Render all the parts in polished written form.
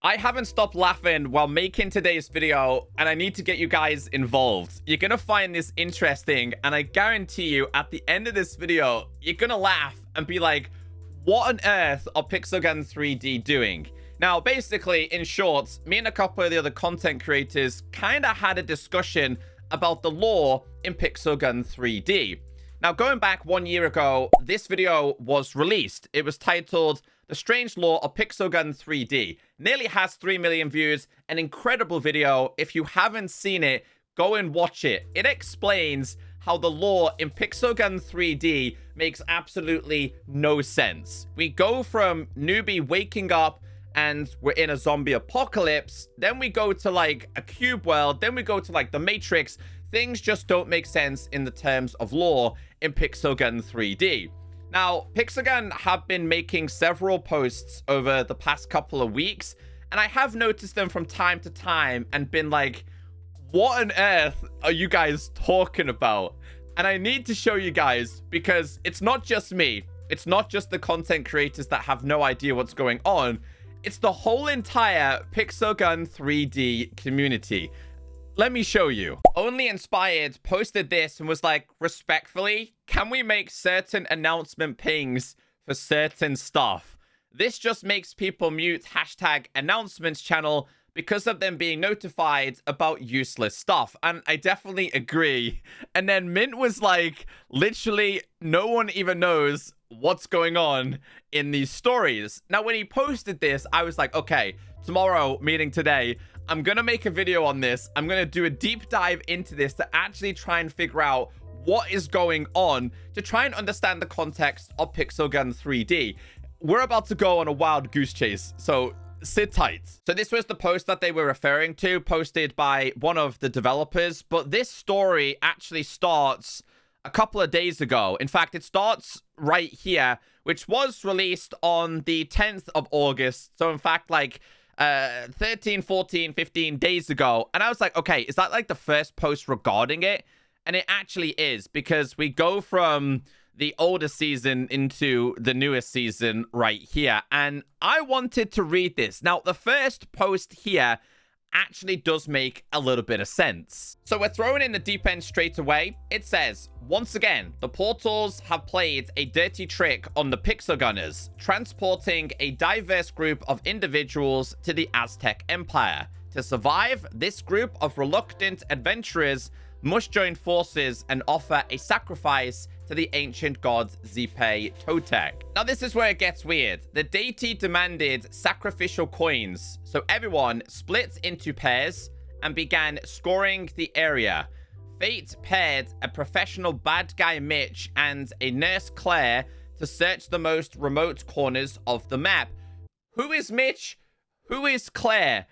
I haven't stopped laughing while making today's video, and I need to get you guys involved. You're gonna find this interesting, and I guarantee you, at the end of this video, you're gonna laugh and be like, what on earth are Pixelgun 3D doing? Now, basically, in short, me and a couple of the other content creators kind of had a discussion about the lore in Pixelgun 3D. Now, going back 1 year ago, this video was released. It was titled The Strange Lore of Pixelgun 3D. Nearly has 3 million views. An incredible video. If you haven't seen it, go and watch it. It explains how the lore in Pixelgun 3D makes absolutely no sense. We go from Newbie waking up and we're in a zombie apocalypse. Then we go to like a cube world. Then we go to like the Matrix. Things just don't make sense in the terms of lore in Pixelgun 3D. Now, Pixelgun have been making several posts over the past couple of weeks, and I have noticed them from time to time and been like, what on earth are you guys talking about? And I need to show you guys, because it's not just me. It's not just the content creators that have no idea what's going on. It's the whole entire Pixelgun 3D community. Let me show you. Only Inspired posted this and was like, respectfully, can we make certain announcement pings for certain stuff? This just makes people mute hashtag announcements channel because of them being notified about useless stuff. And I definitely agree. And then Mint was like, literally, no one even knows what's going on in these stories. Now, when he posted this, I was like, okay, tomorrow, meaning today, I'm going to make a video on this. I'm going to do a deep dive into this to actually try and figure out what is going on, to try and understand the context of Pixelgun 3D. We're about to go on a wild goose chase, so sit tight. So this was the post that they were referring to, posted by one of the developers, but this story actually starts a couple of days ago. In fact, it starts right here, which was released on the 10th of August. So in fact, like 13, 14, 15 days ago. And I was like, okay, is that like the first post regarding it? And it actually is, because we go from the older season into the newest season right here. And I wanted to read this. Now, the first post here actually does make a little bit of sense. So we're throwing in the deep end straight away. It says, once again, the Portals have played a dirty trick on the Pixelgunners, transporting a diverse group of individuals to the Aztec Empire. To survive, this group of reluctant adventurers must join forces and offer a sacrifice to the ancient god Xipe Totec. Now, this is where it gets weird. The deity demanded sacrificial coins, so everyone split into pairs and began scoring the area. Fate paired a professional bad guy Mitch and a nurse Claire to search the most remote corners of the map. Who is Mitch? Who is Claire?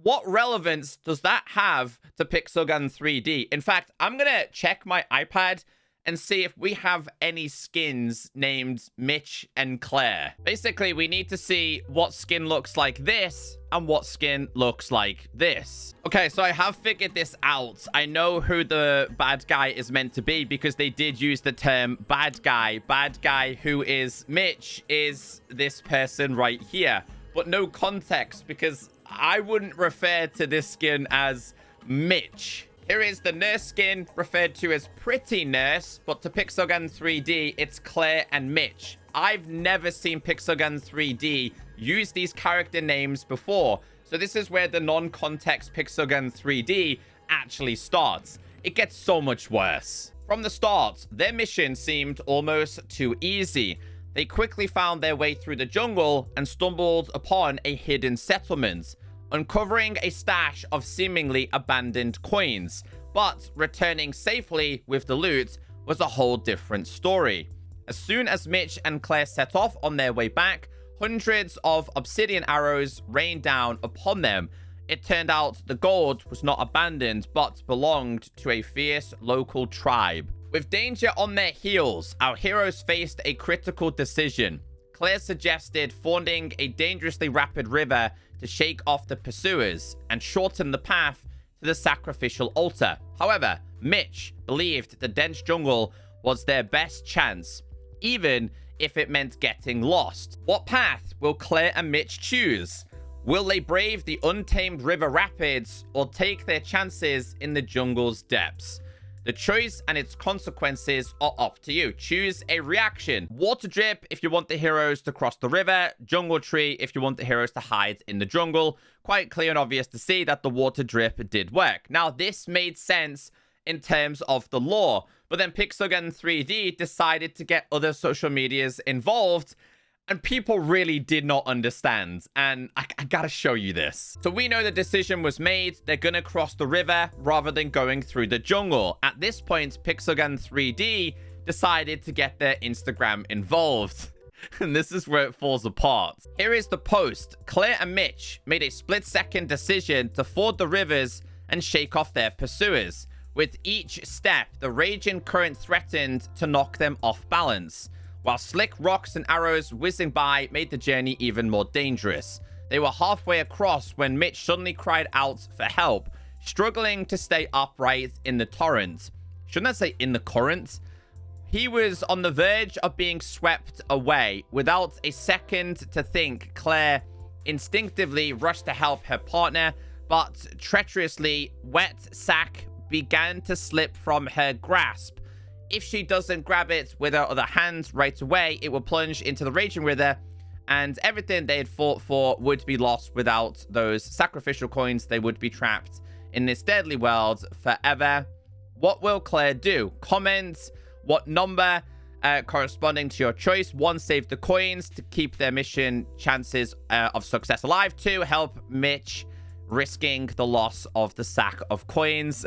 What relevance does that have to Pixelgun 3D? In fact, I'm going to check my iPad and see if we have any skins named Mitch and Claire. Basically, we need to see what skin looks like this and what skin looks like this. Okay, so I have figured this out. I know who the bad guy is meant to be because they did use the term bad guy. Bad guy who is Mitch is this person right here, but no context because I wouldn't refer to this skin as Mitch. Here is the nurse skin, referred to as Pretty Nurse, but to Pixelgun 3D, it's Claire and Mitch. I've never seen Pixelgun 3D use these character names before, so this is where the non-context Pixelgun 3D actually starts. It gets so much worse. From the start, their mission seemed almost too easy. They quickly found their way through the jungle and stumbled upon a hidden settlement, uncovering a stash of seemingly abandoned coins, but returning safely with the loot was a whole different story. As soon as Mitch and Claire set off on their way back, hundreds of obsidian arrows rained down upon them. It turned out the gold was not abandoned, but belonged to a fierce local tribe. With danger on their heels, our heroes faced a critical decision. Claire suggested fording a dangerously rapid river to shake off the pursuers and shorten the path to the sacrificial altar. However, Mitch believed the dense jungle was their best chance, even if it meant getting lost. What path will Claire and Mitch choose? Will they brave the untamed river rapids or take their chances in the jungle's depths? The choice and its consequences are up to you. Choose a reaction. Water Drip if you want the heroes to cross the river. Jungle Tree if you want the heroes to hide in the jungle. Quite clear and obvious to see that the Water Drip did work. Now, this made sense in terms of the lore, but then Pixelgun 3D decided to get other social medias involved, and people really did not understand. And I gotta show you this. So we know the decision was made. They're gonna cross the river rather than going through the jungle. At this point, Pixelgun 3D decided to get their Instagram involved. And this is where it falls apart. Here is the post. Claire and Mitch made a split-second decision to ford the rivers and shake off their pursuers. With each step, the raging current threatened to knock them off balance, while slick rocks and arrows whizzing by made the journey even more dangerous. They were halfway across when Mitch suddenly cried out for help, struggling to stay upright in the torrent. Shouldn't I say in the current? He was on the verge of being swept away. Without a second to think, Claire instinctively rushed to help her partner, but treacherously, wet sack began to slip from her grasp. If she doesn't grab it with her other hand right away, it will plunge into the raging river, and everything they had fought for would be lost. Without those sacrificial coins, they would be trapped in this deadly world forever. What will Claire do? Comment what number corresponding to your choice. 1, save the coins to keep their mission chances of success alive. 2, help Mitch, risking the loss of the sack of coins.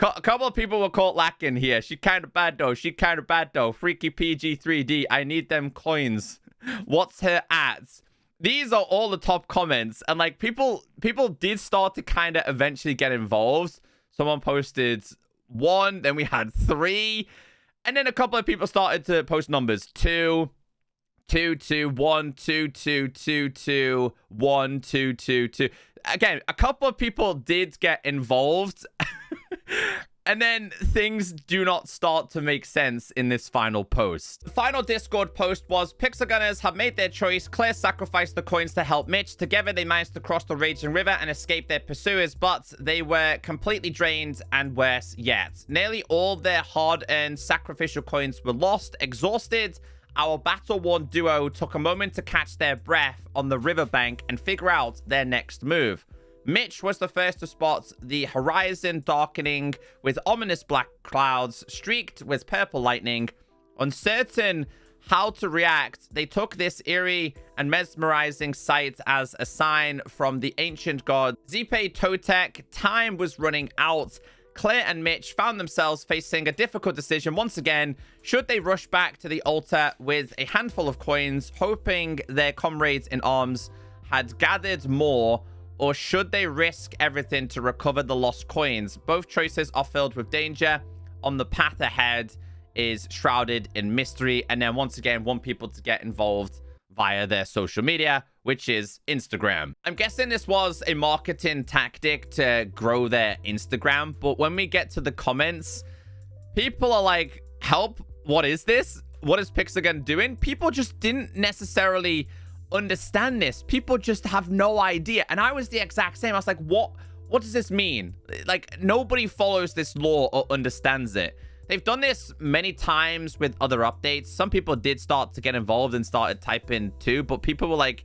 A couple of people were caught lacking here. She kind of bad though. Freaky PG 3D. I need them coins. What's her at? These are all the top comments. And like people did start to kind of eventually get involved. Someone posted 1, then we had 3. And then a couple of people started to post numbers. 2, 2, 2, 1, 2, 2, 2, 2, 1, 2, 2, 2. Again, a couple of people did get involved. And then things do not start to make sense in this final post. The final Discord post was, Pixelgunners have made their choice. Claire sacrificed the coins to help Mitch. Together, they managed to cross the raging river and escape their pursuers, but they were completely drained and worse yet. Nearly all their hard-earned sacrificial coins were lost. Exhausted, our battle-worn duo took a moment to catch their breath on the riverbank and figure out their next move. Mitch was the first to spot the horizon darkening with ominous black clouds streaked with purple lightning. Uncertain how to react, they took this eerie and mesmerizing sight as a sign from the ancient god Zipe Totek. Time was running out. Claire and Mitch found themselves facing a difficult decision once again. Should they rush back to the altar with a handful of coins, hoping their comrades in arms had gathered more, or should they risk everything to recover the lost coins? Both choices are filled with danger. On the path ahead is shrouded in mystery. And then once again, want people to get involved via their social media, which is Instagram. I'm guessing this was a marketing tactic to grow their Instagram. But when we get to the comments, people are like, help, what is this? What is Pixelgun doing? People just didn't necessarily understand this. People just have no idea. And I was the exact same. I was like, what does this mean? Like, nobody follows this lore or understands it. They've done this many times with other updates. Some people did start to get involved and started typing too, but people were like,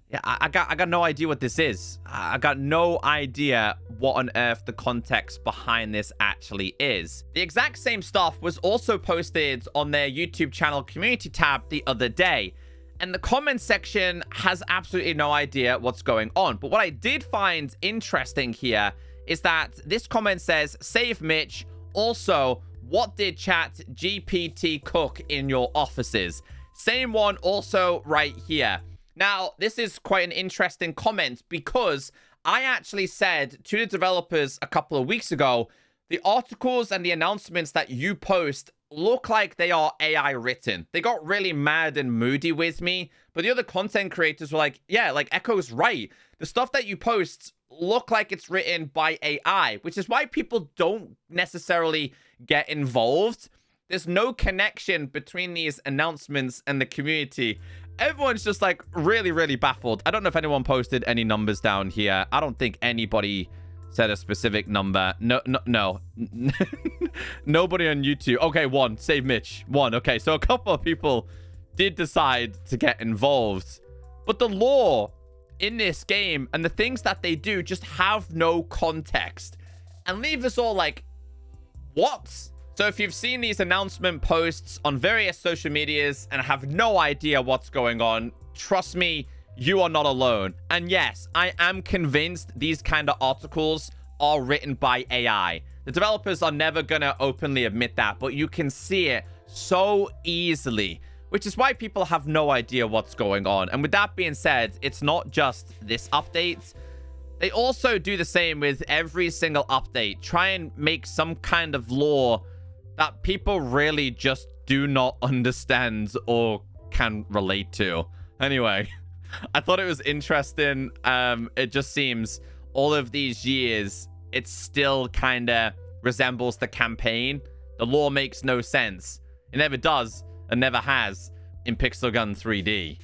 yeah, I got no idea what this is. I got no idea what on earth the context behind this actually is. The exact same stuff was also posted on their YouTube channel community tab the other day. And the comment section has absolutely no idea what's going on. But what I did find interesting here is that this comment says, save Mitch. Also, what did Chat GPT cook in your offices? Same one also right here. Now, this is quite an interesting comment because I actually said to the developers a couple of weeks ago, the articles and the announcements that you post look like they are AI written. They got really mad and moody with me, but the other content creators were like, yeah, like Echo's right. The stuff that you post look like it's written by AI, which is why people don't necessarily get involved. There's no connection between these announcements and the community. everyone's just like really, really baffled. I don't know if anyone posted any numbers down here. I don't think anybody said a specific number. No. Nobody on YouTube. Okay, one. Save Mitch. One. Okay, so a couple of people did decide to get involved. But the lore in this game and the things that they do just have no context and leave us all like, what? So if you've seen these announcement posts on various social medias and have no idea what's going on, trust me, you are not alone. And yes, I am convinced these kind of articles are written by AI. The developers are never gonna openly admit that, but you can see it so easily, which is why people have no idea what's going on. And with that being said, it's not just this update. They also do the same with every single update. Try and make some kind of lore that people really just do not understand or can relate to. Anyway, I thought it was interesting. It just seems all of these years, it still kind of resembles the campaign. The lore makes no sense. It never does and never has in Pixel Gun 3D.